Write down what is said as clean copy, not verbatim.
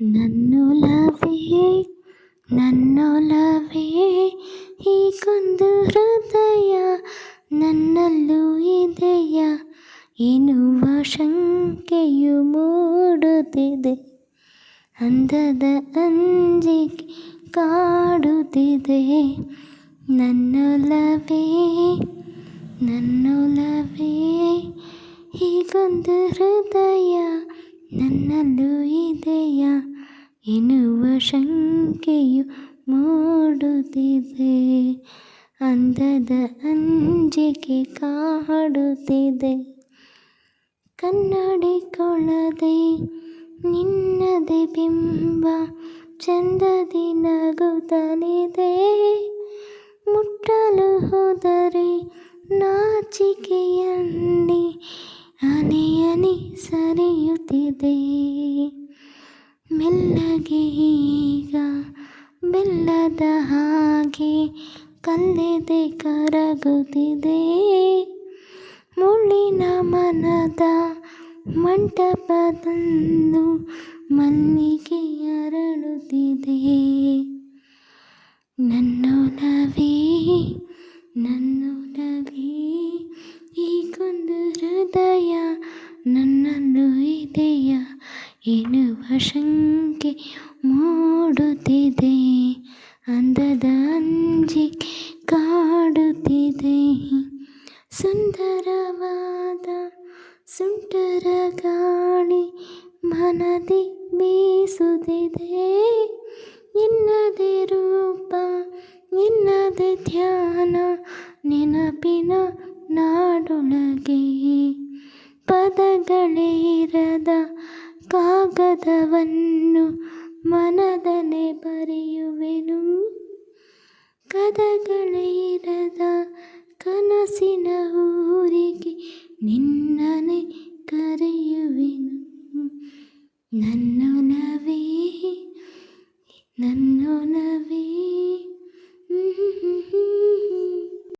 ನನ್ನೊಲವೇ ನನ್ನೊಲವೇ ಹೀಗೊಂದು ಹೃದಯ ನನ್ನಲ್ಲೂ ಇದೆಯ ಎನ್ನುವ ಶಂಕೆಯು ಮೂಡುತ್ತಿದೆ. ಅಂದದ ಅಂಜಿಕೆ ಕಾಡುತ್ತಿದೆ. ನನ್ನೊಲವೇ ನನ್ನೊಲವೇ ಹೀಗೊಂದು ಹೃದಯ ನನ್ನಲ್ಲೂ ಇದೆಯ ಎನ್ನುವ ಶಂಕೆಯು ಮೂಡುತ್ತಿದೆ. ಅಂದದ ಅಂಜಿಕೆ ಕಾಡುತ್ತಿದೆ. ಕನ್ನಡಿಗೊಳದೆ ನಿನ್ನದೇ ಬಿಂಬ ಚಂದದಿ ನಗುತ್ತಲಿದೆ. ಮುಟ್ಟಲು ಹೋದರೆ ನಾಚಿಕೆಯಲ್ಲಿ ಹನಿ ಹನಿ ಸರಿಯುತ್ತಿದೆ. ಮೆಲ್ಲಗೆ ಈಗ ಬೆಲ್ಲದ ಹಾಗೆ ಕಲ್ಲೆದೆ ಕರಗುತ್ತಿದೆ. ಮುಳ್ಳಿನ ಮನದ ಮಂಟಪದಲ್ಲೂ ಮಲ್ಲಿಗೆ ಅರಳುತ್ತಿದೆ. ನನ್ನೊಲವೇ ನನ್ನೊಲವೇ ಹೀಗೊಂದು ಹೃದಯ ನನ್ನಲ್ಲೂ ಇದೆಯ ಎನ್ನುವ ಶಂಕೆ ಮೂಡುತ್ತಿದೆ. ಅಂದದ ಅಂಜಿಕೆ ಕಾಡುತ್ತಿದೆ. ಸುಂದರವಾದ ಸುಂಟರ ಗಾಳಿ ಮನದಿ ಬೀಸುತ್ತಿದೆ. ನಿನ್ನದೇ ರೂಪ ನಿನ್ನದೇ ಧ್ಯಾನ ನೆನಪಿನ ನಾಡೊಳಗೆ. ಪದಗಳೇ ಇರದ ಕಾಗದವನ್ನು ಮನದಲ್ಲೇ ಬರೆಯುವೆನು. ಕದಗಳೇ ಇರದ ಕನಸಿನ ಊರಿಗೆ ನಿನ್ನನೆ ಕರೆಯುವೆನು. ನನ್ನೊಲವೇ ನನ್ನೊಲವೇ